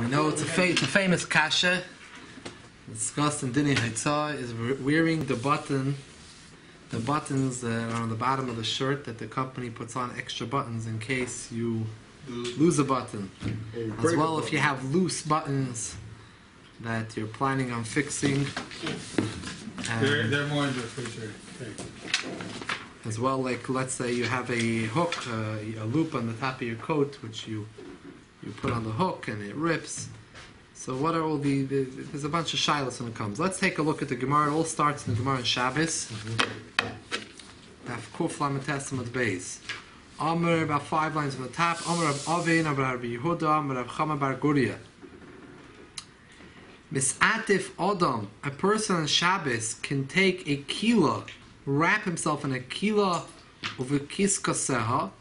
We know it's a famous kasha discussed in Dini Haitzah is wearing the buttons that are on the bottom of the shirt that the company puts on extra buttons in case you lose a button. As well, if you have loose buttons that you're planning on fixing. They're more in the future. As well, like let's say you have a hook, a loop on the top of your coat, which you put on the hook and it rips. So what are all there's a bunch of shilas when it comes. Let's take a look at the Gemara. It all starts in the Gemara in Shabbos. Daf Kuf Lamed Testament Beis. Amr, about 5 lines from the top. Amr of Avin, Amr of Yehuda, Amr of Chama bar Guria. Misatif Adam, a person on Shabbos can take a kila, wrap himself in a kila of a kiskaseha.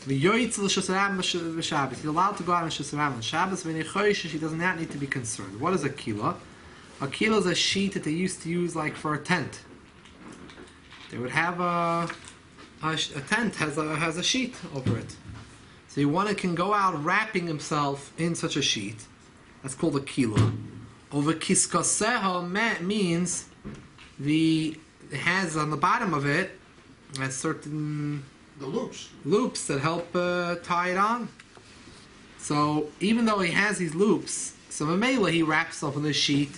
He's allowed to go out on Shabbos. He does not need to be concerned. What is a kila? A kila is a sheet that they used to use like for a tent. They would have a tent has a sheet over it. So one can go out wrapping himself in such a sheet. That's called a kila. Over kiskaseha means it has on the bottom of it a certain loops that help tie it on. So even though he has these loops, so Mamela he wraps himself in this sheet.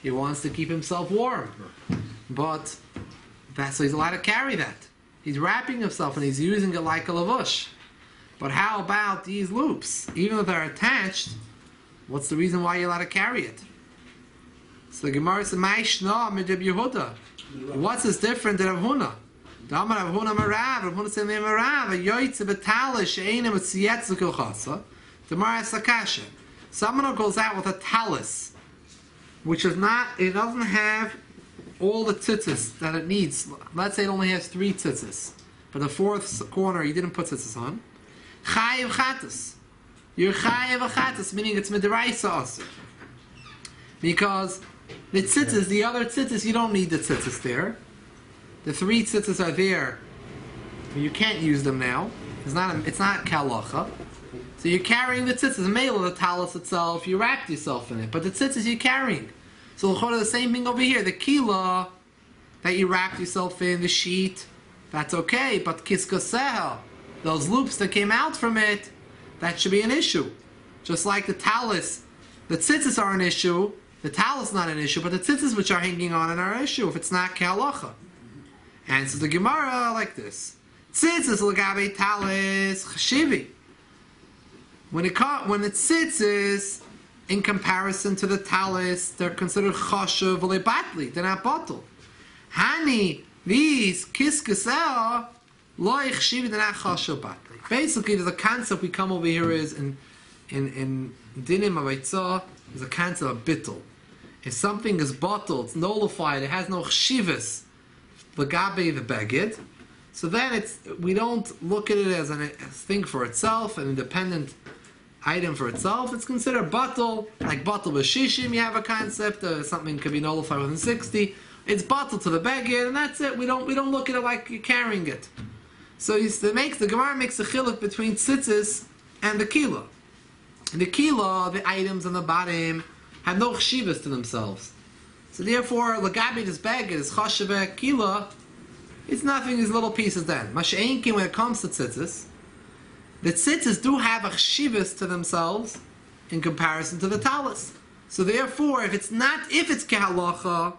He wants to keep himself warm, but so he's allowed to carry that. He's wrapping himself and he's using it like a lavush. But how about these loops? Even if they're attached, what's the reason why you're allowed to carry it? So the Gemara says, Yehuda. What's this different than Rav Huna? Someone who goes out with a talus, which is not, it doesn't have all the tzitzis that it needs. Let's say it only has 3 tzitzis, but the 4th corner you didn't put tzitzis on. Chayiv chatas. You're chayiv chatas, meaning it's midiraisa also. Because the tzitzis, the other tzitzis, you don't need the tzitzis there. The 3 tzitzis are there. You can't use them now. It's not kalacha. So you're carrying the tzitzis. Mele, the talus itself, you wrapped yourself in it. But the tzitzis you're carrying. So the same thing over here. The kila that you wrapped yourself in, the sheet, that's okay. But kiskaseha, those loops that came out from it, that should be an issue. Just like the talus, the tzitzis are an issue. The talus is not an issue, but the tzitzis which are hanging on it are an issue if it's not kalacha. And so the Gemara like this: tzitzis l'gabe talis chashivi. When the tzitzis, in comparison to the talis, they're considered chashuv v'lebatli. They're not bottled. Hani these kiskaseh lo chashivi. They're not chashuv batli. Basically, there's a concept we come over here is in dinim avaitzah. There's a concept of bittul. If something is bottled, it's nullified, it has no chshivas. L'gabe the beged, so then we don't look at it as a thing for itself, an independent item for itself. It's considered batal, like batal b'shishim. You have a concept something could be nullified within 60. It's batal to the beged, and that's it. We don't look at it like you're carrying it. So the Gemara makes a chiluk between tzitzis and the kila. And the kila, the items on the bottom, have no chshivas to themselves. So therefore, l'gabi this beged is chashaveh kila. It's nothing. These little pieces. Then masha'inkin when it comes to tzitzis, the tzitzis do have a chshivas to themselves in comparison to the talis. So therefore, if it's kahalacha,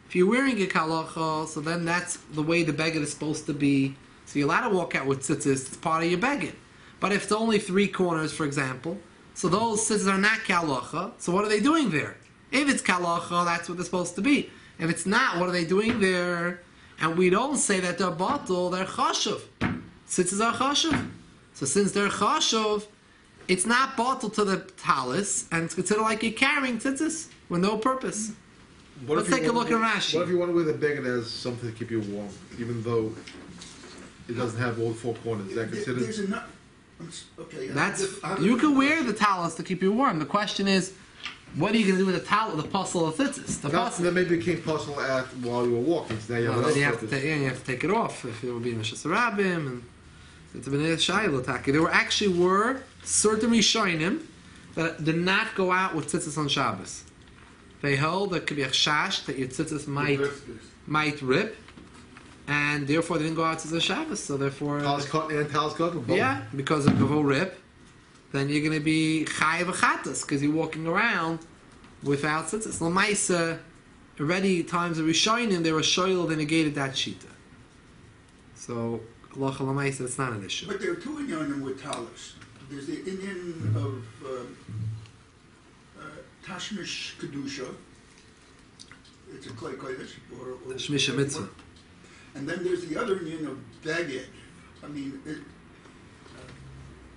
if you're wearing a kahalacha, so then that's the way the beged is supposed to be. So you're allowed to walk out with tzitzis. It's part of your beged. But if it's only 3 corners, for example, so those tzitzis are not kahalacha. So what are they doing there? If it's kalacha, that's what they're supposed to be. If it's not, what are they doing there? And we don't say that they're batal, they're chashuv. Tzitzis are chashuv. So since they're chashuv, it's not batal to the talis, and it's considered like you're carrying tzitzis with no purpose. Let's take a look at Rashi. What if you want to wear the beged as something to keep you warm, even though it doesn't have all 4 corners? Is that considered? Okay. You can wear the talis to keep you warm. The question is, what are you going to do with the towel, the puzzle of tzitzis? That maybe became puzzle while you were walking. So now you have, then you have to take it off if it would be in Mishas Rabbim and it's been a shayla taki. There were certain Rishonim that did not go out with tzitzis on Shabbos. They held that could be a chash that your tzitzis might rip, and therefore they didn't go out to the Shabbos. So therefore, Talis cotton and talis cotton. Both. yeah, because if it will rip, then you're going to be chayiv achatas because you're walking around without tzitzis. L'maisa, already times of Rishonim, they were shoyl, they negated that shita. So halacha l'maisa, it's not an issue. But there are two inyanim with talis. There's the inyan of tashmish kedusha. It's a clay kodesh or Shmisha mitzvah. And then there's the other inyan of beged. I mean,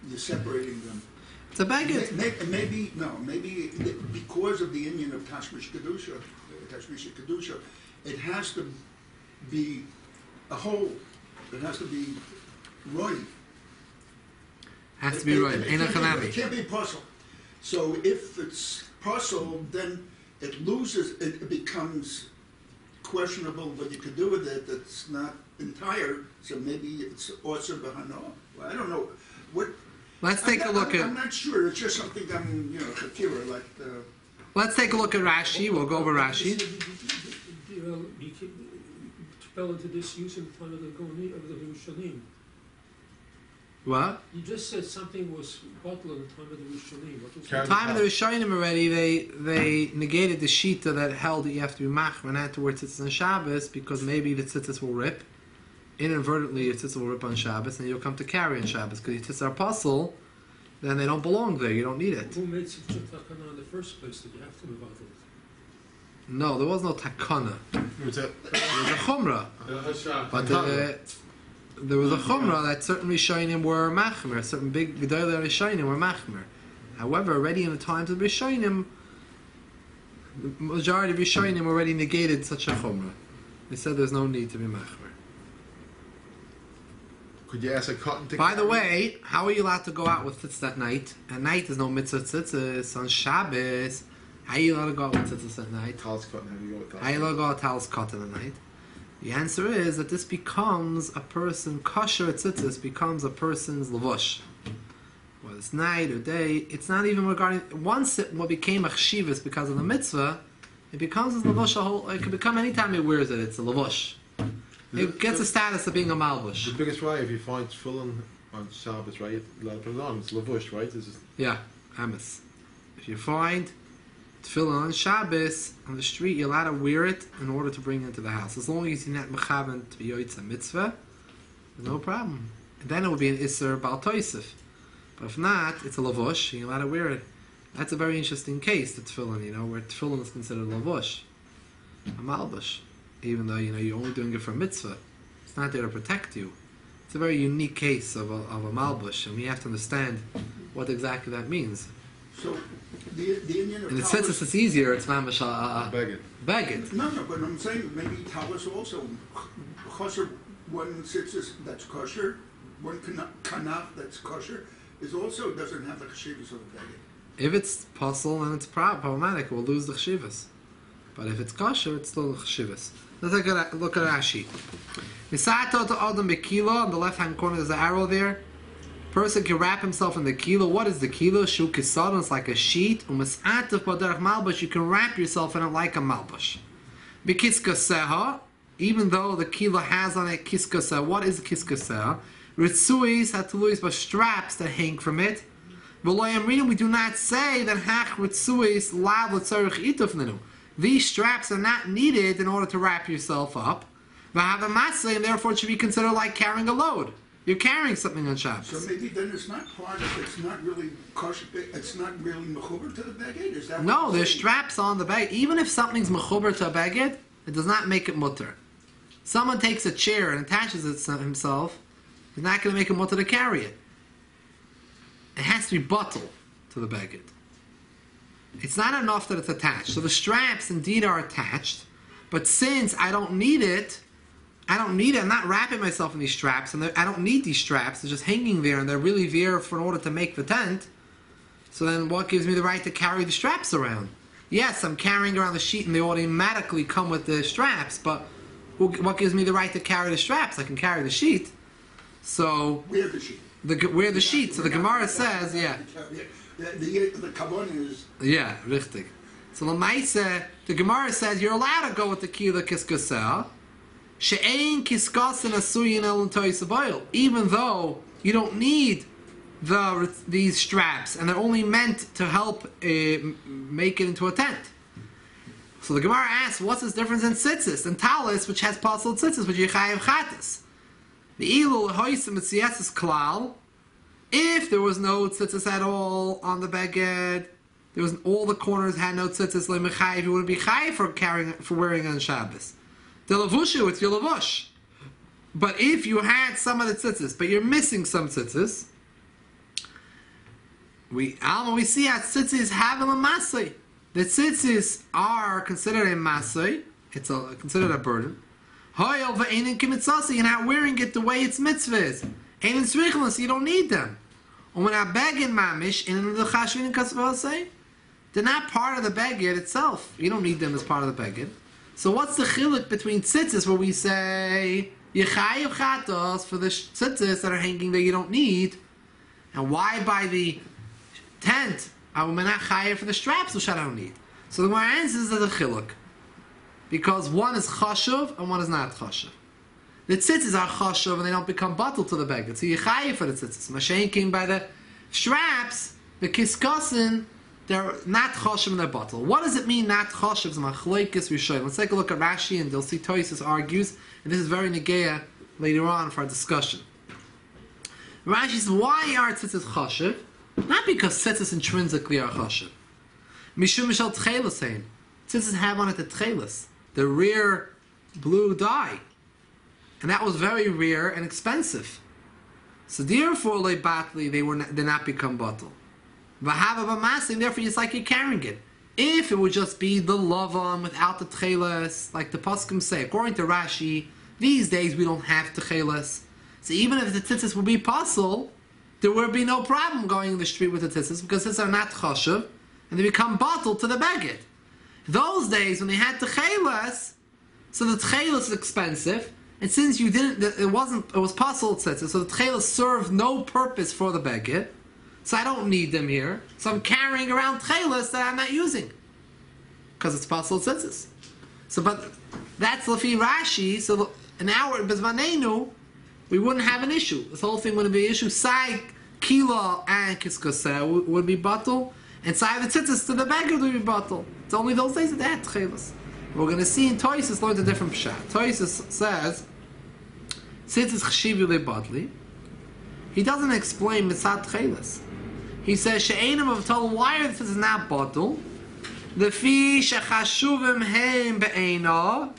you're separating them. It's a baggage. Maybe because of the inyan of tashmish kedusha, it has to be a whole. It has to be right. Has to be right. Ain't a It chanami. can't be puzzle. So if it's puzzle, then it loses. It becomes questionable what you could do with it. That's not entire. So maybe it's also bahano. Well, I don't know. What? Let's take a look I'm at. not sure. It's just something I'm, chakira, like. Let's take a look at Rashi. We'll go over Rashi. He fell into this use in the time of the Goni of the Rishonim. What? You just said something was bottled in the time of the Rishonim. What was Carry that? Time of the Rishonim already, they negated the shita that held that you have to be machmer not to wear tzitzis on Shabbos because maybe the tzitzis will rip. Inadvertently, your tzitzis will rip on Shabbos, and you'll come to carry on Shabbos because your tzitzis are puzzle. Then they don't belong there. You don't need it. Who made such a takana in the first place that you have to be bottled? No, there was no takana. What's that? There was a chumrah, but there was a chumrah that certain Rishonim were machmer. Certain big gedolah Rishonim were machmer. However, already in the times of Rishonim, the majority of Rishonim already negated such a chumrah. They said there's no need to be machmer. Could you ask a cotton to By the carry? way, how are you allowed to go out with tzitzis at night? At night, there's no mitzvah tzitzis. On Shabbos, how are you allowed to go out with tzitzis at night? Talis cotton, how do you go with that? How are you allowed to go out talis cotton at night? The answer is that this becomes a person, kosher tzitzis becomes a person's lavush. Whether it's night or day, it's not even regarding, once it what became a chshivas because of the mitzvah, it becomes his lavush a whole, it can become anytime he wears it, it's a lavush. It gets the status of being a malbush. The biggest way if you find tefillin on Shabbos, right? You let it put it on. It's lavush, right? This is Yeah, Amos. If you find tefillin on Shabbos on the street, you're allowed to wear it in order to bring it into the house. As long as you're not mechaven to be yoytza mitzvah, there's no problem. And then it would be an isser bal toisif. But if not, it's a lavush, and you're allowed to wear it. That's a very interesting case, the tefillin, where tefillin is considered lavush, a malbush. Even though, you're only doing it for mitzvah. It's not there to protect you. It's a very unique case of a malbush, and we have to understand what exactly that means. So the inyan of In the talis. sense it's easier, it's mamash begging. beged. No, but I'm saying maybe talis also. Kosher, one tzitzis that's kosher, one kanaf that's kosher, is also doesn't have the cheshivas of the beged. If it's puzzle and it's problematic, we'll lose the chshivas. But if it's kosher, it's still the chshivas. Let's look at Rashi. Misato to Adam bekilo, on the left hand corner there's an arrow there. Person can wrap himself in the kilo. What is the kilo? Shu kisadon, it's like a sheet. Umasatav badarach malbush, you can wrap yourself in it like a malbush. Bekiska seha, even though the kilo has on it kiska seha. What is kiska seha? Ritsuis hatuluis, but straps that hang from it. V'loyam reading, we do not say that hach ritsuis lav l'tzarich itufnenu. These straps are not needed in order to wrap yourself up. And therefore it should be considered like carrying a load. You're carrying something on Shabbos. So maybe then it's not part of it's not really kosher, it's not really mechuber to the beged? Is that No, what there's saying? straps on the bag. Even if something's mechuber to a beged, it does not make it mutter. Someone takes a chair and attaches it to himself, he's not going to make it mutter to carry it. It has to be bottled to the beged. It's not enough that it's attached. So the straps indeed are attached, but since I don't need it, I'm not wrapping myself in these straps, and I don't need these straps, they're just hanging there, and they're really there in order to make the tent. So then what gives me the right to carry the straps around? Yes, I'm carrying around the sheet, and they automatically come with the straps, but what gives me the right to carry the straps? I can carry the sheet. So Wear the sheet. wear the sheet. So the Gemara says, yeah. The kavanah is Yeah, richtig. So the Gemara says you're allowed to go with the kila kiskaseh, she'ein kiskasin asuyin el toisaboil, even though you don't need these straps, and they're only meant to help make it into a tent. So the Gemara asks, what's this difference in tzitzis and talis, which has possible tzitzis, which you chayav chatas? The ilul hoisim mitzieses klal. If there was no tzitzis at all on the beged, there was all the corners had no tzitzis, lemechayiv, you wouldn't be chayiv for wearing on Shabbos. The lavushu, it's your lavush. But if you had some of the tzitzis, but you're missing some tzitzis, we see that tzitzis have a masay. The tzitzis are considered a masay. It's considered a burden. Hoyel v'einin kimitzasi, you're not wearing it the way it's mitzvah is. Einin tzrichlas, you don't need them. And when I begin mamish in the chashvin kasvasay, they're not part of the beged itself. You don't need them as part of the beged. So what's the chiluk between tzitzis where we say yechayev chatos for the tzitzis that are hanging that you don't need, and why by the tent I'm not chayev for the straps which I don't need? So the Gemara answers that the chiluk, because one is chashuv and one is not chashuv. The tzitzis are chashuv and they don't become bottled to the beged, so you chayev for the tzitzis. Mashen came by the straps, the kiskasin, they're not chashuv in their bottle. What does it mean not chashuv? It's machloikis rishonim. Let's take a look at Rashi, and you'll see Toysus argues, and this is very negeya later on for our discussion. Rashi says, why are tzitzis chashuv? Not because tzitzis intrinsically are chashuv. Mishum mishal tchelas hein. Tzitzis have on it the tchelas, the rare blue dye, and that was very rare and expensive. So therefore, batli, they not become bottle. V'hava b'masing, therefore it's like you're carrying it. If it would just be the lavan without the tchelas, like the poskim say, according to Rashi, these days we don't have tchelas. So even if the tzitzis would be possible, there would be no problem going in the street with the tzitzis, because tzitzis are not chashuv, and they become bottled to the beged. Those days when they had tchelas, so the tchelas is expensive, and since you didn't, it was possible tzitzis, so the tchelas served no purpose for the beged. So I don't need them here. So I'm carrying around tchelas that I'm not using, because it's possible tzitzis. So, but that's Lafi Rashi. So in our Bezmanenu, we wouldn't have an issue. This whole thing wouldn't be an issue. Sai kila and kiskaseh would be bottle, and sai the tzitzis to the beged would be bottle. It's only those days that they had tchelas. We're going to see in Toysus learns a different pshat. Toysus says tzitzis chshivu lebadli. He doesn't explain mitzat tchelas. He says she'enim of total why this is not bottle. The fi shechashuvim heim be'ena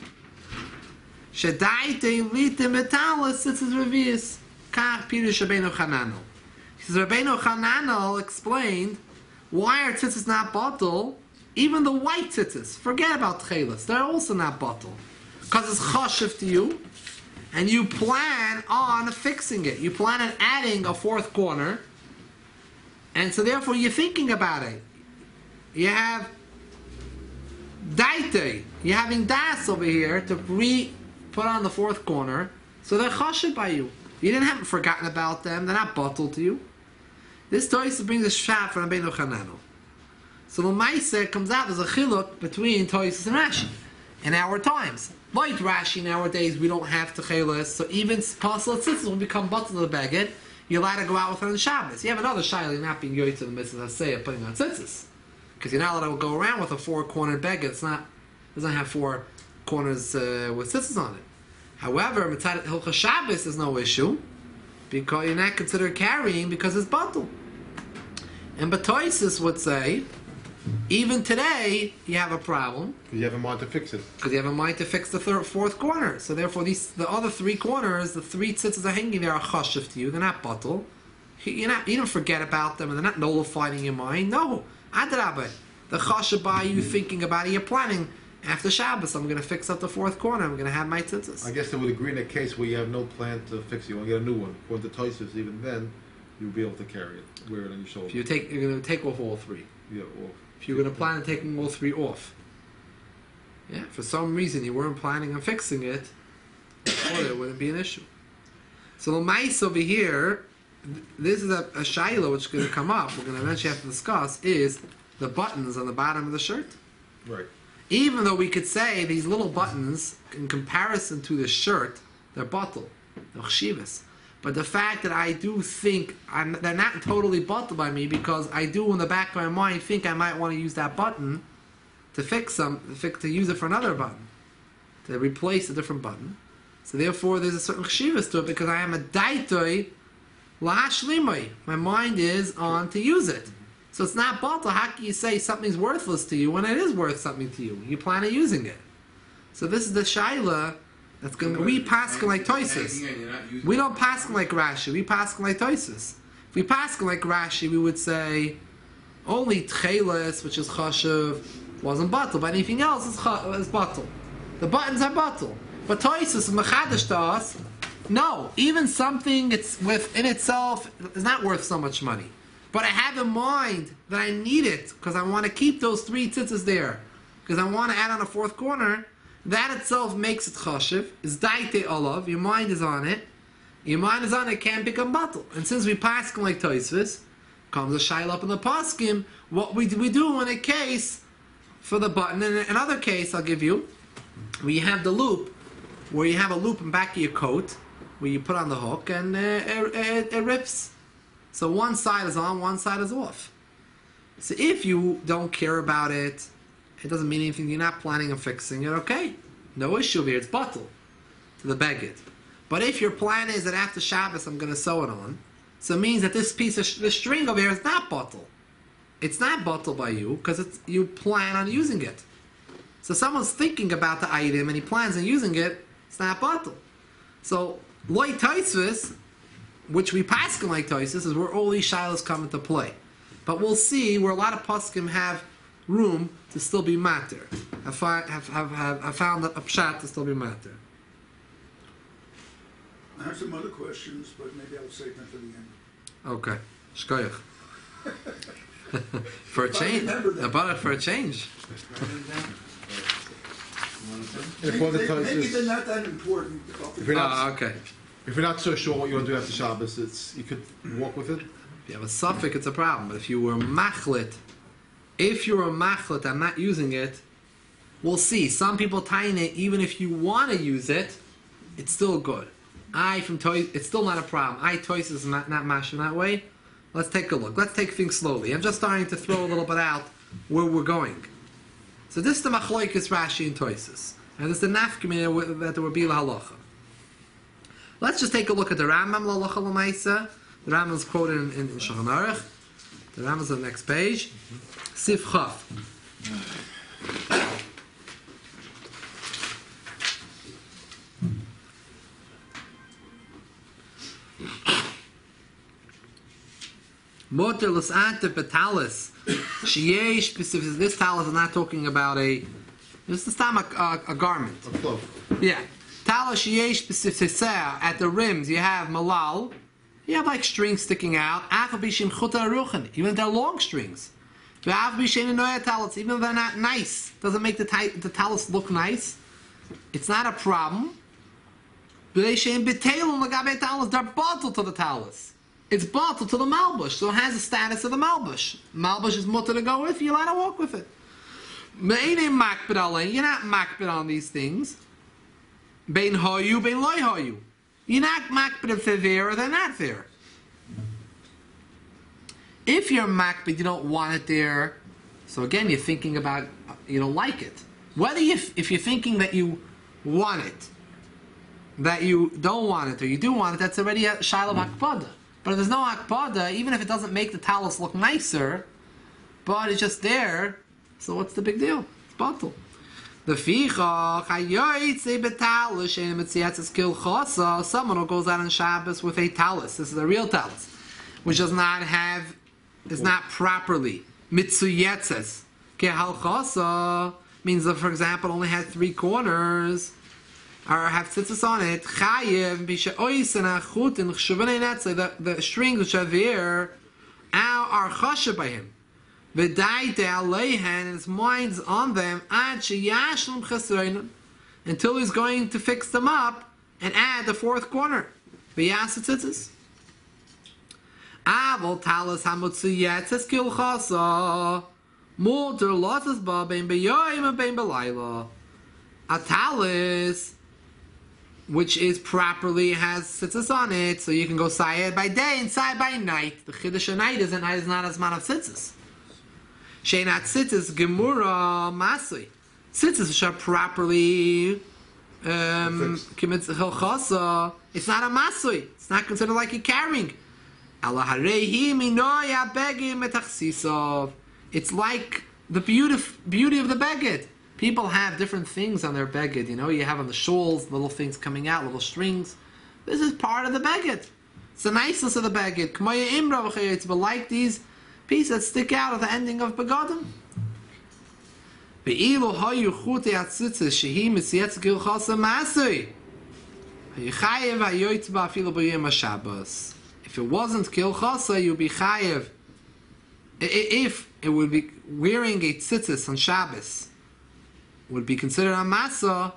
shedaite litim metalis. This is revius kach pirush Rabbeinu Chananel. He says Rabbeinu Chananel explained why are tzitzis not bottle. Even the white tzitzis, forget about tchelas, they're also not bottle, because it's chashiv to you, and you plan on fixing it. You plan on adding a fourth corner. And so therefore you're thinking about it. You have daite, you're having das over here to put on the fourth corner, so they're chashiv by you. You haven't forgotten about them, they're not bottled to you. This Toysus brings a shvat from Rabbeinu Chananel. So the Meiser comes out as a chiluk between Toysus and Rashi. In our times, like Rashi nowadays, we don't have techelas, so even possible tzitzis will become bottled to the beged. You're allowed to go out with it on Shabbos. You have another shayla, not being yoyt to the mitzvah of putting on tzitzis, because you're not allowed to go around with a four-cornered beged. It doesn't have four corners with tzitzis on it. However, mitzvah hilchos Shabbos is no issue, because you're not considered carrying because it's bottled. And Batoisis would say, even today you have a problem. Because you have a mind to fix it. Because you have a mind to fix the fourth corner. So therefore, the other three corners, the three tzitzis are hanging there, are chashiv to you. They're not bottle. You don't forget about them, and they're not nullified in your mind. No, adrabah. The chashiv by you thinking about it. You're planning after Shabbos. I'm going to fix up the fourth corner. I'm going to have my tzitzis. I guess they would agree in a case where you have no plan to fix it. You want to get a new one. According to Toysus, even then, you'll be able to carry it, wear it on your shoulder. If you're going to take off all three. Yeah, off. If you're going to plan on taking all three off. Yeah, for some reason you weren't planning on fixing it, well, it wouldn't be an issue. So the mice over here, this is a shaila which is going to come up. We're going to eventually have to discuss is the buttons on the bottom of the shirt. Right. Even though we could say these little buttons, in comparison to the shirt, they're bottle, they're chshivas. But the fact that I do think they're not totally bottle by me, because I do in the back of my mind think I might want to use that button to to use it for another button, to replace a different button. So therefore, there's a certain chshivas to it, because I am a daitoi lahashlimoi. My mind is on to use it. So it's not bottle. How can you say something's worthless to you when it is worth something to you? You plan on using it. So this is the shaila that's going to... We paskin like Toises. We don't paskin like Rashi. We paskin like Toises. If we paskin like Rashi, we would say only tcheles, which is chashuv, wasn't bottle, but anything else is bottle. The buttons are bottle. But Toises is mechadash to us. No, even something it's within itself is not worth so much money. But I have in mind that I need it because I want to keep those 3 tzitzis there, because I want to add on a 4th corner. That itself makes it chashiv. Is daite olav. Your mind is on it. Your mind is on it. Can't become bottle. And since we paskin like Tosfos, comes a shaila up in the paskim. What we do in a case for the button. In another case, I'll give you, where you have the loop, where you have a loop in back of your coat, where you put on the hook and it rips. So one side is on, one side is off. So if you don't care about it, it doesn't mean anything, you're not planning on fixing it, okay. No issue here, it's bottle to the beged. But if your plan is that after Shabbos I'm going to sew it on, so it means that this piece of the string over here is not bottle. It's not bottle by you, because you plan on using it. So someone's thinking about the item and he plans on using it, it's not bottle. So, loy Tosfos, which we paskin like Tosfos, is where all these shilas come into play. But we'll see where a lot of poskim have room to still be matter. I found that a pshat to still be matter. I have some other questions, but maybe I'll save them for the end. Okay. Shkoyach. For a change. About it for a change. Maybe they're not that important. Okay. If you're not so sure what you want to do after Shabbos, you could walk with it. If you have a suffix, it's a problem. But if you were machlit, I'm not using it, we'll see. Some people tying it, even if you want to use it, it's still good. It's still not a problem. Toys is not mashing that way. Let's take a look. Let's take things slowly. I'm just starting to throw a little bit out where we're going. So this is the machloikis Rashi and Toises. And this is the nafkamina that there will be la halacha. Let's just take a look at the Rambam la halacha l'maisa. The Rambam is quoted in Shulchan Aruch. The Rambam is on the next page. Sif Chaf. Motor l's'ante betalis. Sheyesh specific. This talis is not talking about this is a garment. A cloak. Yeah. Talis sheyesh specific. At the rims you have malal. You have like strings sticking out. Even if they're long strings. Even if they're not nice. Doesn't make the talis look nice. It's not a problem. They're bottled to the talis. It's bottled to the malbush, so it has the status of the malbush. Malbush is mutter to go with, you're allowed to walk with it. You're not makbid on these things. Bein hoyu, bein loy hoyu. You're not makbid if they're there or they're not there. If you're makbid, you don't want it there, so again, you're thinking about, you don't like it. If you're thinking that you want it, that you don't want it, or you do want it, that's already a shaila hakpada. But if there's no akpada, even if it doesn't make the talis look nicer, but it's just there, so what's the big deal? It's bottle. The ficha chayoytze betalis shein mitziatzes kil chasa. Someone who goes out on Shabbos with a talis. This is a real talis, which is not properly mitziatzes kehal chasa. Means that, for example, it only has 3 corners. Or have tzitzis on it, chayev b'she'ois and achut and chshuvanei netzai, the strings which are there are chashav by him. V'daite aleihen, and his mind's on them, ad sheyashlim chesrein, until he's going to fix them up and add the 4th corner. V'yasa tzitzis. Avol talis hamutzu yetzes kilchasa. Mutter losses ba bein beyoyim and bein belayla. A talis, which is properly has tzitzis on it, so you can go sayed by day and sayed by night. The chiddush of night is not as man of tzitzis. Sheinat tzitzis gemura masui. Tzitzis which are properly commits hilchasa. It's not a masui. It's not considered like a carrying. It's like the beauty of the beged. People have different things on their beged. You know, you have on the shawls, little things coming out, little strings. This is part of the beged. It's the niceness of the beged. But like these pieces that stick out at the ending of begadim. If it wasn't kilchasa, you'd be chayev. If it would be wearing a tzitzis on Shabbos, would be considered a masa,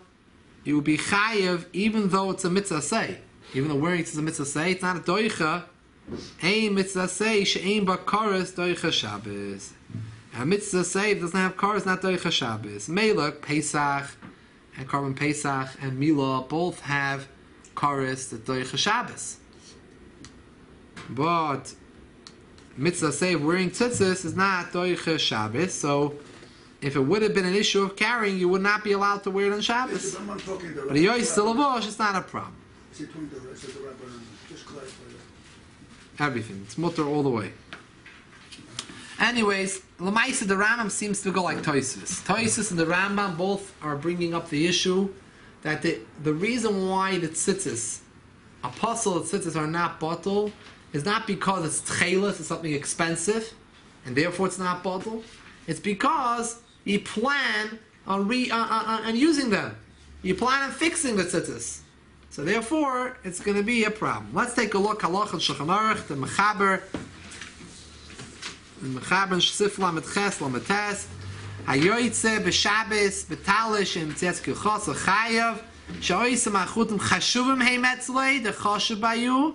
you would be chayev even though it's a mitzvah say. Even though wearing it is a mitzvah say, it's not a doicha. Ein mitzvah say she'ein ba kares doicha Shabbos. A mitzvah say doesn't have kares, not doicha Shabbos. Melech, Pesach, and Korban Pesach and Milah both have kares that doicha Shabbos. But mitzvah say wearing tzitzis is not doicha Shabbos, so if it would have been an issue of carrying, you would not be allowed to wear it on Shabbos. But a yoy still a wash, it's not a problem. Everything. It's mutter all the way. Anyways, Lamaisa, the Rambam seems to go like Toysus. Toysus and the Rambam both are bringing up the issue that the reason why the tzitzis, apostle tzitzis are not bottle, is not because it's tchelis, it's something expensive, and therefore it's not bottle. It's because you plan on using them. You plan on fixing the tzitzis. So therefore, it's going to be a problem. Let's take a look. Halach and Shulchan Aruch, the Mechaber Shsif Lamed Ches Lamed Tes, Hayoytze b'Shabbos b'Talish and Tzitz Kilchos Chayav Shoyisem Achutim Chashuvim Heimetzlei the Chashuv Bayu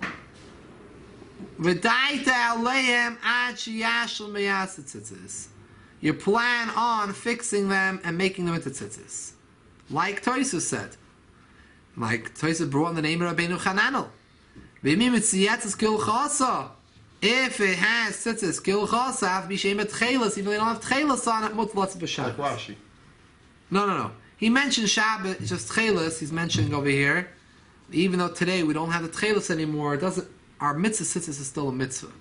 V'Daita Aleim Ad Sheyashel Meyas Tzitzis. You plan on fixing them and making them into tzitzis, like Toysus said. Like Toysus brought in the name of Rabbeinu Chananel. If it has tzitzis kilchasa, b'shem et chelas, even though they don't have chelas on it, mutlotz b'Shabbos. Like Rashi. No. He mentioned Shabbat, just chelas. He's mentioning over here. Even though today we don't have the chelas anymore, it doesn't. Our mitzvah tzitzis is still a mitzvah.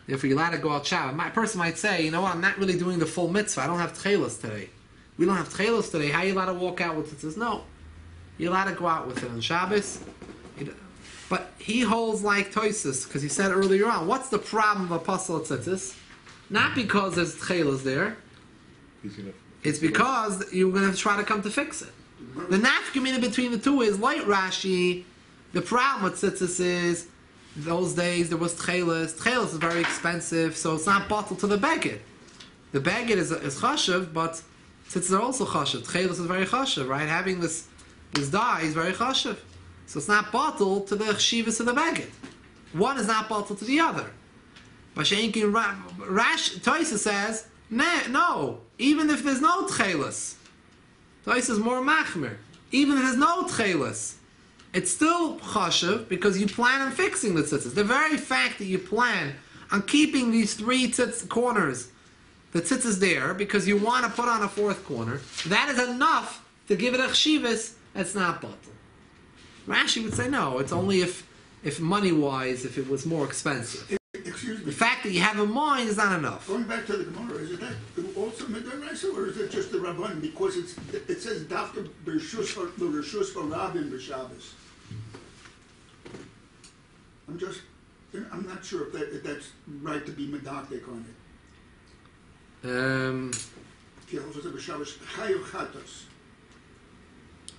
Therefore, you're allowed to go out Shabbat. My person might say, you know what? I'm not really doing the full mitzvah. I don't have chelas today. We don't have chelas today. How are you allowed to walk out with tzitzis? No. You're allowed to go out with it on Shabbos. But he holds like Toysus, because he said earlier on, what's the problem of apostle tzitzis? Not because there's tchelas there. It's because you're going to try to come to fix it. The nafkamina between the two is, like Rashi, the problem with tzitzis is, those days there was tchelas. Tchelas is very expensive, so it's not bottled to the beged. The beged is chashav, but tzitzis are also chashav. Tchelas is very chashav, right? Having this dye is very chashav. So it's not bottled to the chshivas of the beged. One is not bottled to the other. But Toysa says, no, even if there's no tchelas, Toysa is more machmer. Even if there's no tchelas, it's still chashav because you plan on fixing the tzitzis. The very fact that you plan on keeping these three corners, the tzitzis there, because you want to put on a fourth corner, that is enough to give it a chshivas that's not bottled. Rashi would say no, it's only if money-wise, if it was more expensive. Excuse me. The fact that you have a mind is not enough. Going back to the Gemara, is it that also Midrash, or is it just the Rabban? Because it says Dafka B'Rishus Rabin B'Shabbos. I'm not sure if that's right to be medactic on it.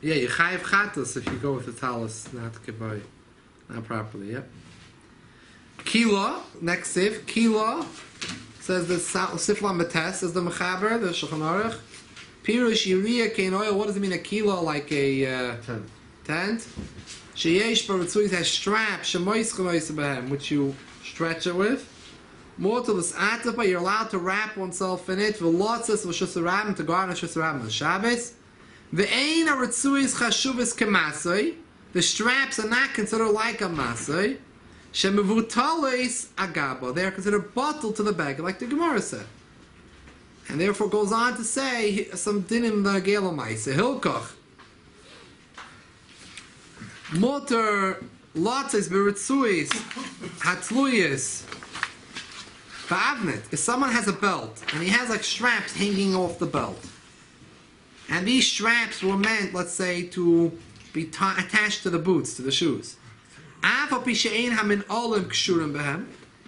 Yeah, you chayiv chatos if you go with the talis, not kibay, not properly. Yep. Kila, next sif. Kila says the Sifla Mates, says the Mechaber, the Shulchan Aruch. Pirush Yiriyah Kein Oil. What does it mean? A kila, like a tent. Sheyesh Barutzui has strap shemois chalois behem, which you stretch it with. Mortalus atapa, you're allowed to wrap oneself in it. Velotzes v'shusarabim, to garnish shusarabim on Shabbos. Ve'ein aritzuis chashuvas kemasoi. The straps are not considered like a masoi. Shemevutalis agaba. They are considered bottled to the bag, like the Gemara said. And therefore goes on to say some dinim the gelamaisa hilkoch. Motor lotzes beritzuis hatluyis. If someone has a belt and he has like straps hanging off the belt, and these straps were meant, let's say, to be attached to the boots, to the shoes.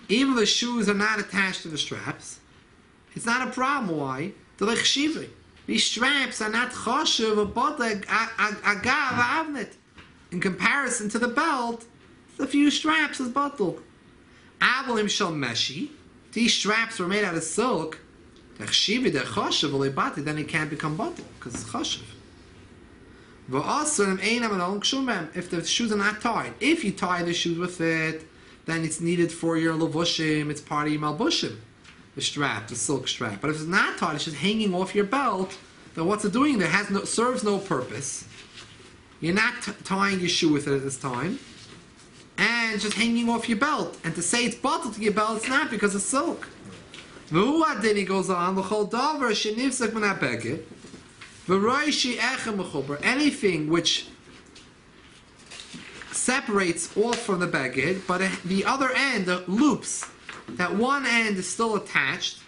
Even the shoes are not attached to the straps, it's not a problem. Why? These straps are not choshev agav avnet. In comparison to the belt, a few straps is bottle. Avalim shal meshi. These straps were made out of silk. Then it can't become bottle because it's choshev. If the shoes are not tied, if you tie the shoes with it, then it's needed for your levushim. It's part of your malbushim. The strap, the silk strap. But if it's not tied, it's just hanging off your belt. Then what's it doing there? Serves no purpose. You're not tying your shoe with it at this time, and it's just hanging off your belt. And to say it's bottled to your belt, it's not because it's silk. Then he goes on. Anything which separates off from the beged, but the other end, the loops, that one end is still attached.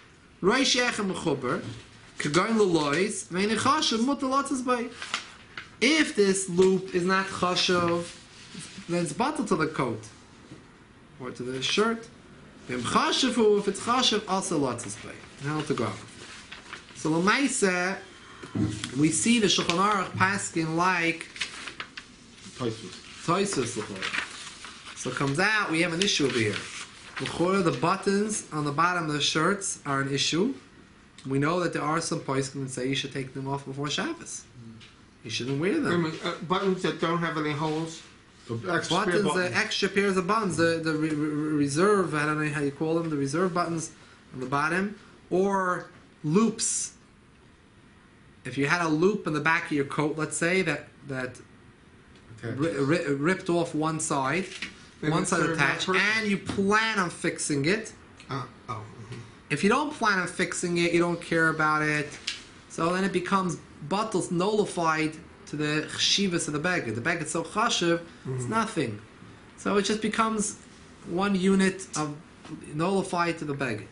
If this loop is not chashav, then it's bottled to the coat or to the shirt. If it's chashav, also lotzes bay. How to go? So l'maisa, we see the Shulchan Aruch paskin like Toisus. So it comes out, we have an issue over here. The buttons on the bottom of the shirts are an issue. We know that there are some poskim that say you should take them off before Shabbos. You shouldn't wear them. Buttons that don't have any holes? Extra pairs of buttons. The reserve, I don't know how you call them, the reserve buttons on the bottom. Or loops. If you had a loop in the back of your coat, let's say, that ripped off one side attached, and you plan on fixing it. If you don't plan on fixing it, you don't care about it, so then it becomes bottles nullified to the chshivas of the beged. The beged is so chashiv, it's nothing. So it just becomes one unit of nullified to the beged.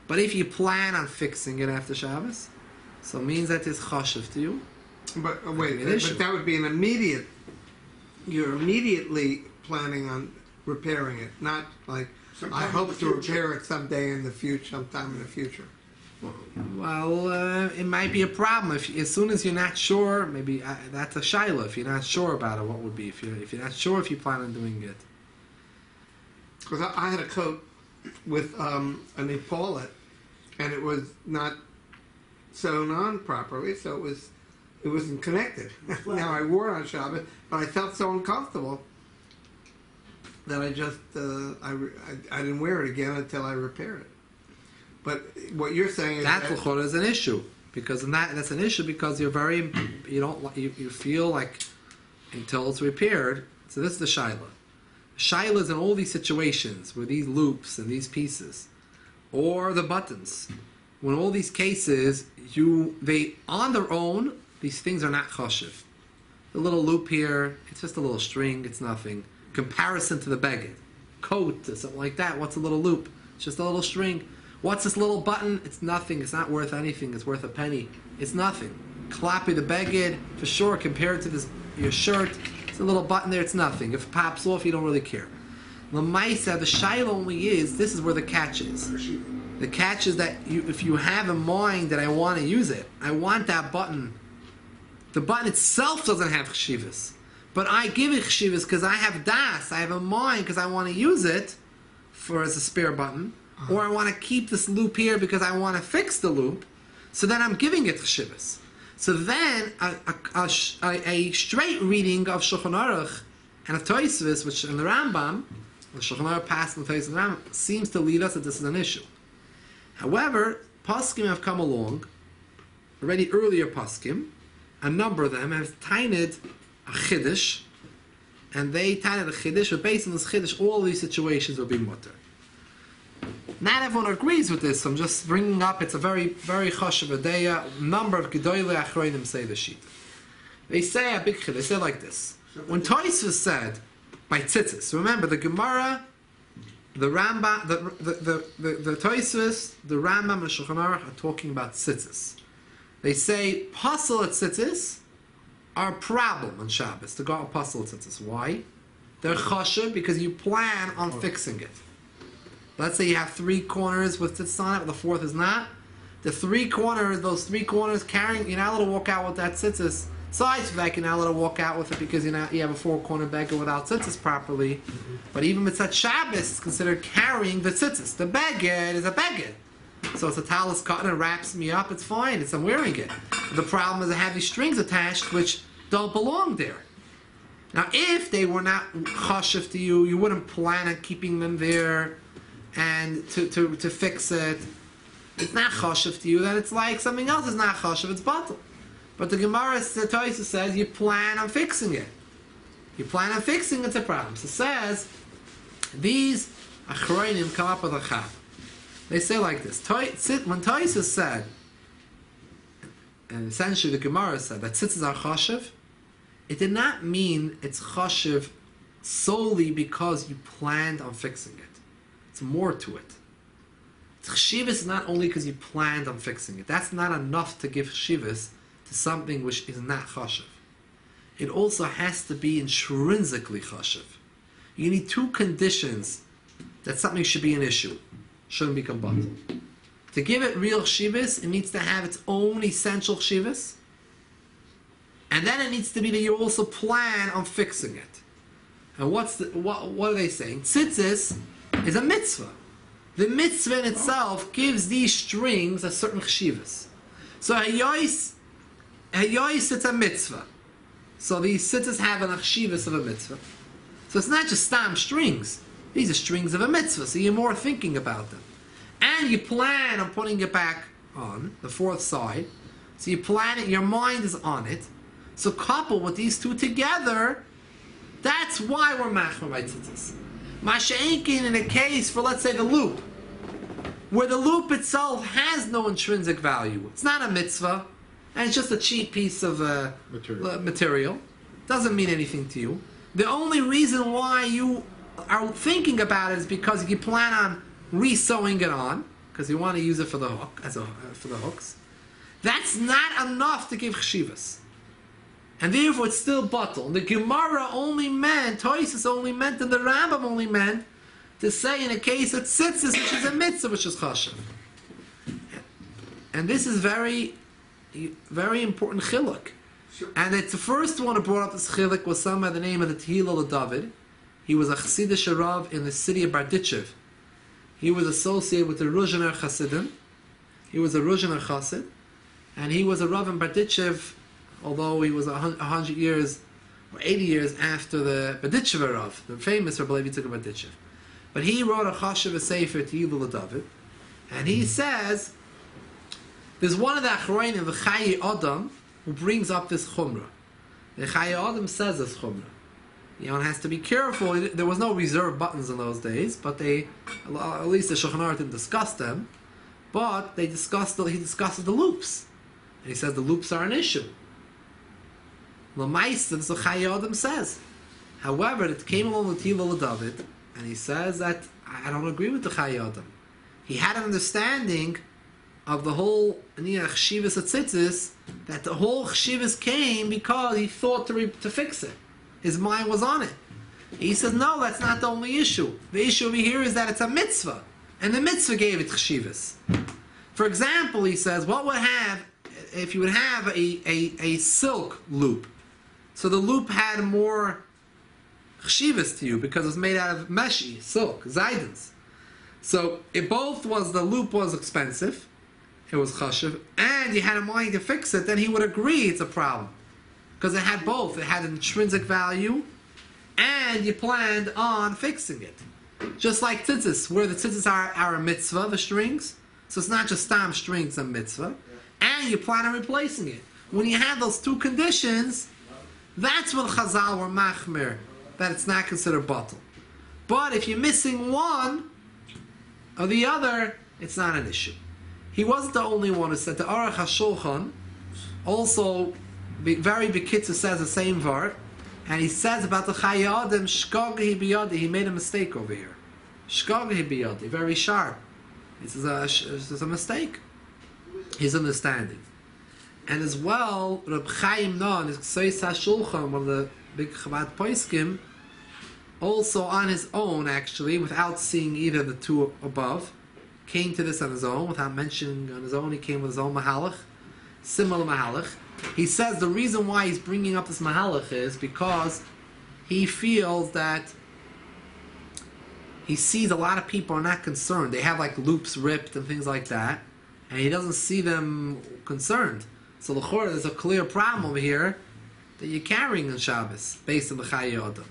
But if you plan on fixing it after Shabbos, so it means that it's chashiv to you. But but that would be an immediate. You're immediately planning on repairing it, not like I hope to repair it someday in the future, sometime in the future. Well, it might be a problem if as soon as you're not sure. Maybe that's a shaila. If you're not sure about it, what would be if you're not sure if you plan on doing it? Because I had a coat with an epaulet, and it was not sewn on properly, so it wasn't connected. Now I wore it on Shabbos, but I felt so uncomfortable that I just I didn't wear it again until I repaired it. But what you're saying is that is an issue because that's an issue because you feel like until it's repaired. So this is the shaila. Shaila is in all these situations where these loops and these pieces, or the buttons. When all these cases, they on their own, these things are not chashiv. The little loop here, it's just a little string, it's nothing. Comparison to the beged, coat or something like that, what's a little loop? It's just a little string. What's this little button? It's nothing, it's not worth anything, it's worth a penny. It's nothing. Klapi the beged, for sure, compared to your shirt, it's a little button there, it's nothing. If it pops off, you don't really care. The Maisa, the shaila only is, this is where the catch is. The catch is that if you have in mind that I want to use it, I want that button. The button itself doesn't have chshivas, but I give it chshivas because I have das. I have a mind because I want to use it as a spare button, or I want to keep this loop here because I want to fix the loop. So then I'm giving it chshivas. So then a straight reading of Shulchan Aruch and of Tosfos, which in the Rambam, the Shulchan Aruch passed in the Tosfos and the Rambam, seems to lead us that this is an issue. However, poskim have come along, already earlier poskim, a number of them have tainted a chiddush, and they tainted a chiddush, but based on this chiddush, all these situations will be mutter. Not everyone agrees with this, so I'm just bringing up, it's a very, very chashuv adeya. A number of gedolei achronim say the sheet. They say a big chiddush, they say like this. When Tosfos said, by tzitzis, remember the Gemara, the Rambam, the Tosfos, the Rambam, and the Shulchan Aruch are talking about tzitzis. They say, pasal at tzitzis are a problem on Shabbos, to go on pasal at tzitzis. Why? They're chashuv because you plan on fixing it. Let's say you have 3 corners with tzitzis on it, but the fourth is not. The 3 corners, those 3 corners carrying, you're not allowed to walk out with that tzitzis. Besides that, you're not allowed to walk out with it because you have a 4-corner beggar without tzitzis properly. But even if it's at Shabbos, it's considered carrying the tzitzis. The beggar is a beggar. So it's a talus cotton, it wraps me up, it's fine, I'm wearing it. But the problem is I have these strings attached which don't belong there. Now if they were not chashiv to you, you wouldn't plan on keeping them there and to fix it. It's not chashiv to you, then it's like something else is not chashiv, it's batal. But the Gemara Tosfos says you plan on fixing it. You plan on fixing it's a problem. So it says these achronim come up with a chap. They say like this. When Tosfos said, and essentially the Gemara said that tzitzis are chashiv, it did not mean it's chashiv solely because you planned on fixing it. It's more to it. Chshivas is not only because you planned on fixing it. That's not enough to give chshivas to something which is not chashiv. It also has to be intrinsically chashiv. You need 2 conditions that something should be an issue. Shouldn't become batal. To give it real chshivas, it needs to have its own essential chshivas. And then it needs to be that you also plan on fixing it. And what are they saying? Tzitzis is a mitzvah. The mitzvah in itself gives these strings a certain chshivas. So hayois, it's a mitzvah. So these tzitzis have an chshivas of a mitzvah. So it's not just stam strings. These are strings of a mitzvah, so you're more thinking about them. And you plan on putting it back on, the 4th side. So you plan it, your mind is on it. So coupled with these 2 together, that's why we're machmer by tzitzis. Masha'inkin in a case for, let's say, the loop, where the loop itself has no intrinsic value. It's not a mitzvah, and it's just a cheap piece of material. Doesn't mean anything to you. The only reason why you are thinking about it is because you plan on re-sewing it on, because you want to use it for the hook, for the hooks. That's not enough to give chshivas. And therefore it's still batal. The Gemara only meant, Tosfos only meant, and the Rambam only meant to say in a case of tzitzis, which is a mitzvah, which is chashiv. And this is very, very important chiluk. And it's the first one who brought up this chiluk was someone by the name of the Tehillah David. He was a Chassidish Rav in the city of Barditchev. He was associated with the Ruzhiner Chassidim. He was a Ruzhiner Chassid. And he was a Rav in Barditchev, although he was 100 years or 80 years after the Barditchev Rav, the famous Rabbi Levi Tzidkar Barditchev. But he wrote a Chashiv Sefer Tehillah David. And he says, there's one of the Achronim, the Chayi Adam, who brings up this Chumrah. The Chayi Adam says this Chumrah. One has to be careful. There was no reserve buttons in those days, but at least the Shulchan Aruch didn't discuss them. But he discusses the loops. And he says the loops are an issue. L'maisa, this is what Chayi Adam says. However, it came along with Tehillah David, and he says that I don't agree with the Chayi Adam. He had an understanding of the whole chshivas atzitzis, that the whole chshivas came because he thought to fix it. His mind was on it. He says, no, that's not the only issue. The issue over here is that it's a mitzvah, and the mitzvah gave it chshivas. For example, he says, what would have if you would have a silk loop? So the loop had more chshivas to you because it was made out of meshi, silk, zaydens. So it both was, the loop was expensive, it was chashiv, and you had a mind to fix it, then he would agree it's a problem. Because it had both. It had intrinsic value, and you planned on fixing it. Just like tzitzis, where the tzitzis are a mitzvah, the strings. So it's not just stam strings and mitzvah, and you plan on replacing it. When you have those two conditions, that's when Chazal were machmir, that it's not considered batal. But if you're missing one or the other, it's not an issue. He wasn't the only one who said the Aruch HaShulchan, also very bekitzer says the same word, and he says about the Chayei Adam, Shkogahi biyadi, he made a mistake over here. Shkogahi biyadi, very sharp. This is a mistake. His understanding. And as well, Reb Chaim Noah, his Kseis HaShulchan, one of the big Chabad Poskim, also on his own, actually, without seeing either the two above, came to this on his own, without mentioning on his own, he came with his own mahalach, similar mahalach. He says the reason why he's bringing up this mahalach is because he feels that he sees a lot of people are not concerned. They have like loops ripped and things like that, and he doesn't see them concerned. So l'chora, there's a clear problem over here that you're carrying on Shabbos based on the Chayei Adam.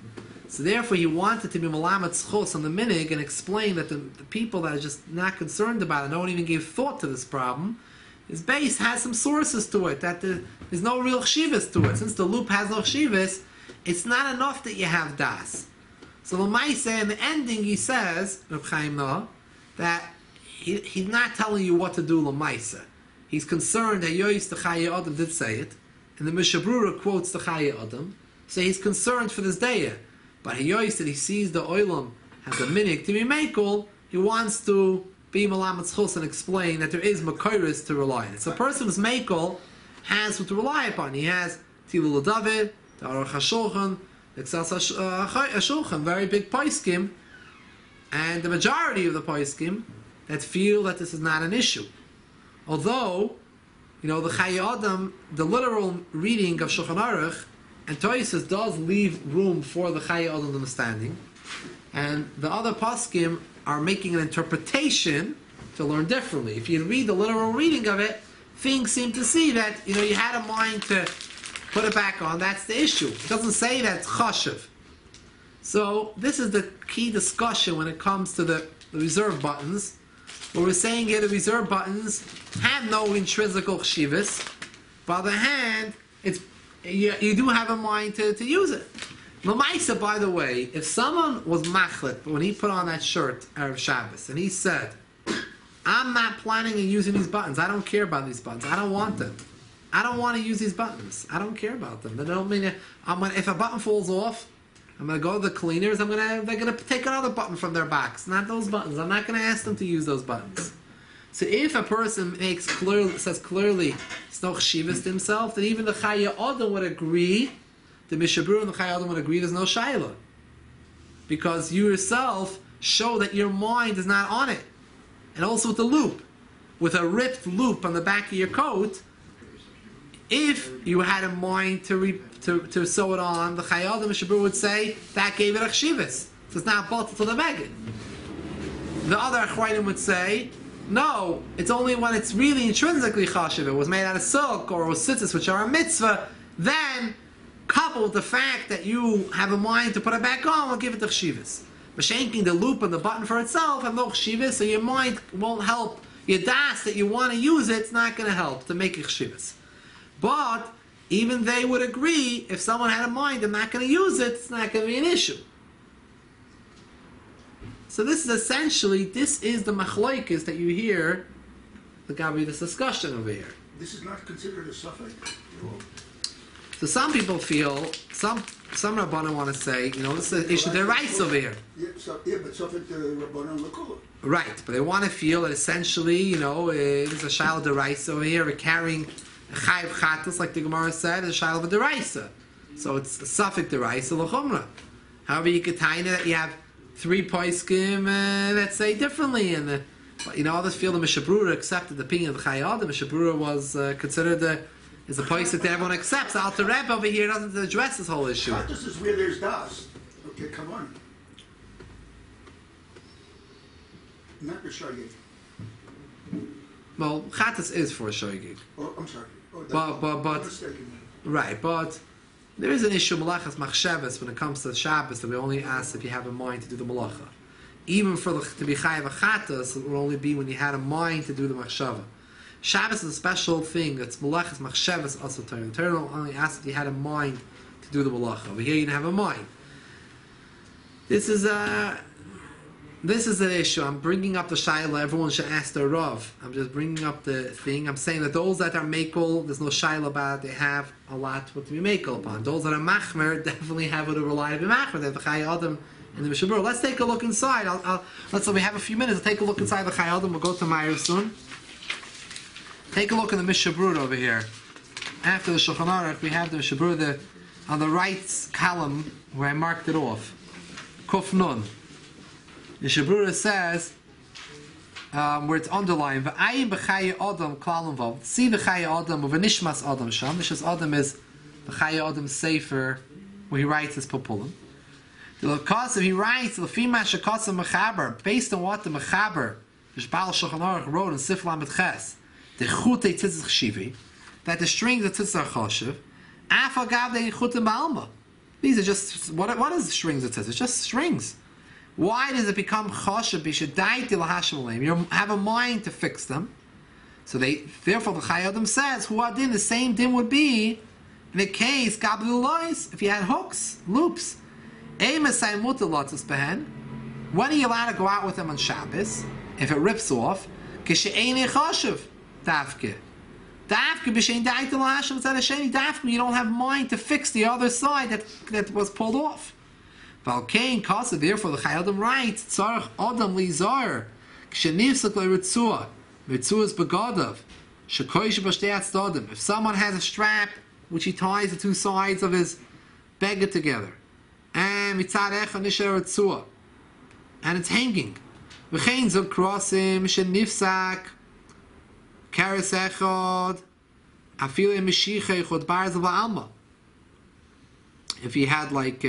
So therefore, he wanted to be malamet zchus on the minig and explain that the people that are just not concerned about it, don't even give thought to this problem, his base has some sources to it, that there's no real chshivas to it. Since the loop has no chshivas, it's not enough that you have das. So l'maiseh, in the ending, he says, Reb Chaim Noah, that he's not telling you what to do l'maiseh. He's concerned that Yois the Chayei Adam did say it, and the Mishabrura quotes the Chayei Adam, so he's concerned for this day. But Yois, that he sees the Olam has a minig to be mekel, he wants to be malamet zchus and explain that there is makoris to rely on. So a person who's mekel has what to rely upon. He has Tilul David, the Aruch HaShulchan, the Ksas HaShulchan, very big poskim, and the majority of the poskim that feel that this is not an issue. Although, the Chayei Adam, the literal reading of Shulchan Aruch, and Tosfos does leave room for the Chayei Adam understanding, and the other poskim are making an interpretation to learn differently. If you read the literal reading of it, things seem to see that you had a mind to put it back on. That's the issue. It doesn't say that it's chashiv. So this is the key discussion when it comes to the reserve buttons. What we're saying here, the reserve buttons have no intrinsic chshivas. But on the other hand, you do have a mind to use it. L'maisa, by the way, if someone was machlet when he put on that shirt of Shabbos and he said, "I'm not planning on using these buttons. I don't care about these buttons. I don't want them. I don't want to use these buttons. I don't care about them. They don't mean if a button falls off, I'm going to go to the cleaners. They're going to take another button from their box. Not those buttons. I'm not going to ask them to use those buttons." So if a person says clearly it's no chshivas to himself, then even the Chayei Adam would agree, the Mishabur and the Chayei Adam would agree there's no shayla. Because you yourself show that your mind is not on it. And also with the loop. With a ripped loop on the back of your coat, if you had a mind to sew it on, the Chayei Adam Mishabur would say that gave it a chshivas. So it's not bottled to the Megan. The other Achronim would say, no, it's only when it's really intrinsically chashiv. It was made out of silk or ositzis, which are a mitzvah. Then, coupled with the fact that you have a mind to put it back on, will give it the chshivas. Mashenking the loop and the button for itself have no chshivas, so your mind won't help. Your das that you want to use it's not going to help to make it chshivas. But even they would agree if someone had a mind and not going to use it, it's not going to be an issue. So this is the machloikis that you hear, the Gabi, this discussion over here. This is not considered a suffix? So some people feel, some Rabbanan want to say, this is an issue deraisa over here. But suffix the Rabbanan l'kula. Right, but they want to feel that essentially, there's a shayla deraisa over here, we're carrying a chayiv chatas, like the Gemara said, is a shayla of a deraisa. So it's a suffix deraisa l'chumra. However, you could tie that you have 3 poskim that say differently, and others feel the Mishabrura accepted the opinion of the Chayei Adam. The Mishabrura was considered is a place that everyone accepts. Alter Rebbe over here doesn't address this whole issue. This is where there's das. Okay, come on. Not the shogeg. Well, Chatas is for a shogeg. Oh, I'm sorry. But right, but there is an issue malachas machshavas when it comes to Shabbos that we only ask if you have a mind to do the malacha. even for to be chayav achatas, it would only be when you had a mind to do the machshava. Shabbos is a special thing. It's malachas machshavas also Torah. The Torah only asks if you had a mind to do the malacha. Over here, you didn't have a mind. This is the issue. I'm bringing up the shaila. Everyone should ask their rav. I'm just bringing up the thing. I'm saying that those that are mekel, there's no shaila about it. They have a lot what to be mekel upon. Those that are machmer definitely have what to rely to be machmer. They have the Chai Adam and the Mishabur. Let's take a look inside. Let's say we have a few minutes. I'll take a look inside the Chai Adam. We'll go to Meir soon. Take a look in the Mishabur over here. After the Shulchan Aruch, we have the Mishabur on the right column where I marked it off. Kuf Nun. The Mishabur says, where it's underlined, V'ayim b'chaya Adam klal involved. See the Chaya Adam of a Nishmas Adam Sham. Nishmas Adam is the Chaya Adam Sefer, where he writes his Populim. The Lakasav, he writes, L'fima shakasav mechaber, based on what the mechaber, the Baal Shulchan Aruch wrote in Sif Lamed Ches, the chute tzitzich shivi, that the strings of tzitzich are choshev, afagav de chute ma'alma. These are just, what is strings of tzitzich? It's just strings. Why does it become choshev? B'shadaiti l'hashem aleim. You have a mind to fix them. So therefore the Chai Adam says, who adin, the same din would be in the case, gablu lois, if you had hooks, loops. When are you allowed to go out with them on Shabbos? If it rips off, you don't have mind to fix the other side that was pulled off. Therefore the Chai Adam writes, if someone has a strap which he ties the two sides of his beggar together, and it's hanging. If you had like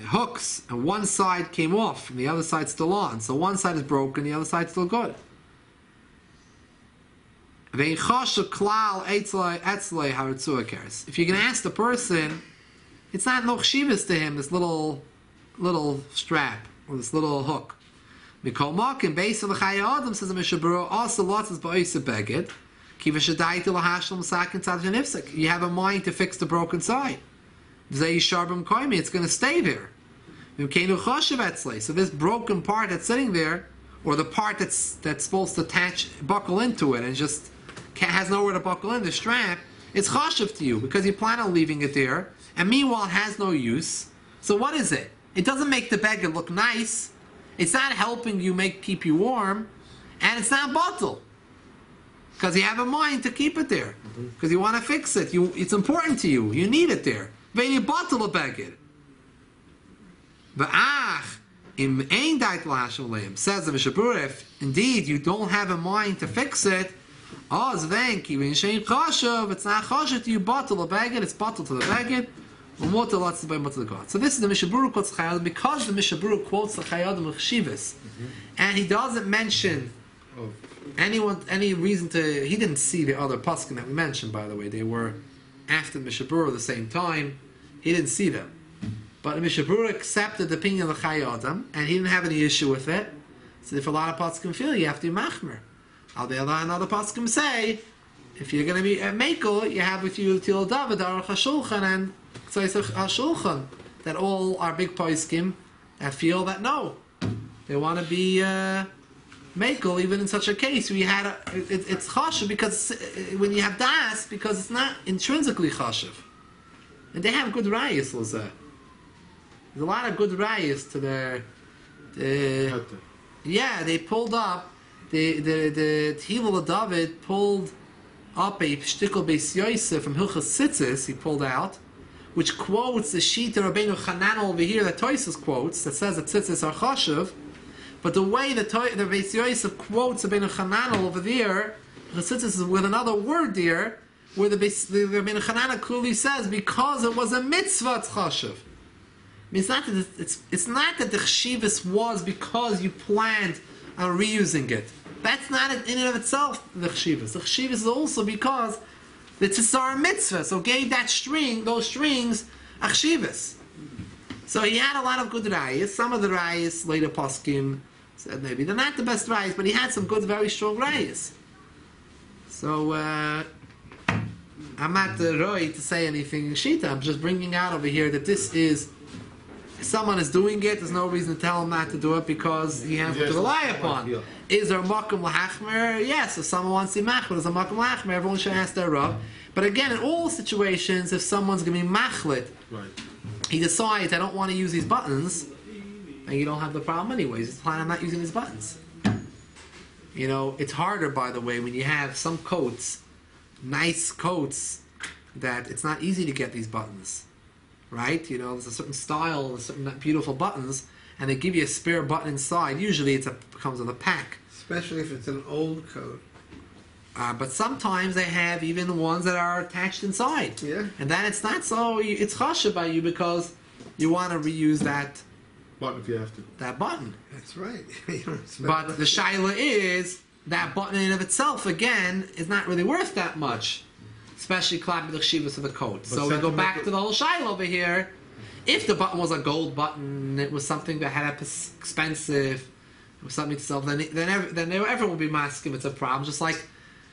hooks and one side came off and the other side's still on, so one side is broken, the other side's still good. If you're going to ask the person, it's not no chshivas to him, this little strap or this little hook. Mikol Makim, based on the Chai Adam, says the Mishabura, also lots of ba'isa beged. You have a mind to fix the broken side. It's going to stay there. So this broken part that's sitting there, or the part that's supposed to buckle into it and just has nowhere to buckle in, the strap, it's chashiv to you because you plan on leaving it there, and meanwhile it has no use. So what is it? It doesn't make the beggar look nice. It's not helping you keep you warm, and it's not bottle because you have a mind to keep it there because you want to fix it. It's important to you. You need it there. But you bottle a beggar. Says the Mishabur, if indeed you don't have a mind to fix it, it's not chashiv to you bottle a beggar. It's bottle to the beggar. So this is the Mishabur quotes the Chai Adam, because the Mishabur quotes the Chai Adam with Chshivas, and he doesn't mention any reason to. He didn't see the other paskin that we mentioned, by the way. They were after the Mishabur at the same time. He didn't see them, but the Mishabur accepted the opinion of the Chai Adam, and he didn't have any issue with it. So if a lot of paskin feel you have to be machmer, another paskin say if you're going to be a mekel, you have with you till David Aruch HaShulchan and HaShulchan, that all are big poskim that feel that no, they want to be mekel even in such a case where you had it's chashiv because when you have das, because it's not intrinsically chashiv, and they have good rayas. There's a lot of good rayas to their they pulled up the Tehillah of David pulled up a shtickle Beis Yosef from Hilchas Tzitzis. He pulled out, which quotes the Shita Rabbeinu Chanan over here that Tosfos quotes, that says that tzitzis are chashiv, but the way the Beis Yosef quotes Rabbeinu Chanan over there, the tzitzis is with another word there, where the Rabbeinu Chanan clearly says because it was a mitzvah it's chashiv. It's not that the chshivas was because you planned on reusing it. That's not in and of itself the chshivas. The chshivas is also because the tzitzar mitzvah, so gave those strings, a chshivas. So he had a lot of good rayas. Some of the rayas later poskim said maybe they're not the best rayas, but he had some good, very strong rayas. So I'm not right to say anything shita. I'm just bringing out over here that this is, if someone is doing it, there's no reason to tell him not to do it because he has to rely upon. Yeah. Is there a makom lahachmer? Yes, if someone wants to be machmer, there's a makom lahachmer. Everyone should ask their rab. But again, in all situations, if someone's going to be machlit, Right. he decides, I don't want to use these buttons, and you don't have the problem anyways. He's planning on not using these buttons. You know, it's harder, by the way, when you have some coats, nice coats, that it's not easy to get these buttons. Right? You know, there's a certain style, there's certain beautiful buttons, and they give you a spare button inside. Usually it comes with a pack. Especially if it's an old coat. But sometimes they have even the ones that are attached inside. Yeah. And then it's not so, it's chashuv by you because you want to reuse that Button if you have to. button. That's right. You don't spend But much. the shaila is, that button in and of itself, again, is not really worth that much. Especially klap the chshivas of the coat. So we go back to the whole shaila over here. If the button was a gold button, it was something that had expensive, it was something to sell, then everyone would be masking it's a problem. Just like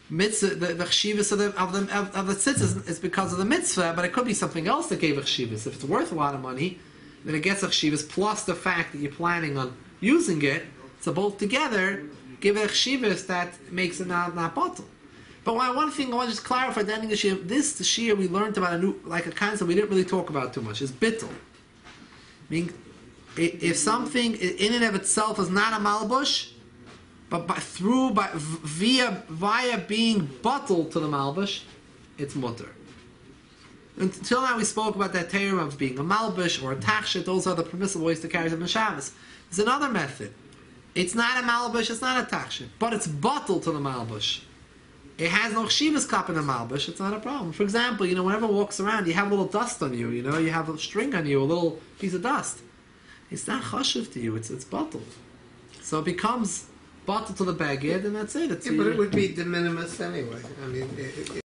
mitzvah, the chshivas of the tzitzis is because of the mitzvah, but it could be something else that gave a chshivas. If it's worth a lot of money, then it gets a chshivas plus the fact that you're planning on using it. So both together give it a chshivas that makes it not bottle. But one thing I want to just clarify at the ending of the shir, this shir we learned about a concept we didn't really talk about too much, is bittul. Meaning, if something in and of itself is not a malbush, but via being bottled to the malbush, it's mutter. Until now we spoke about that term of being a malbush or a tachshit, those are the permissible ways to carry them in Shabbos. There's another method. It's not a malbush, it's not a tachshit, but it's bottled to the malbush. It has no chshivas cup in the malbush, it's not a problem. For example, you know, whenever it walks around, you have a little dust on you, you know, you have a string on you, a little piece of dust. It's not chashuv to you, it's bottled. So it becomes bottled to the baguette, and that's it. Yeah, but it would be de minimis anyway. I mean,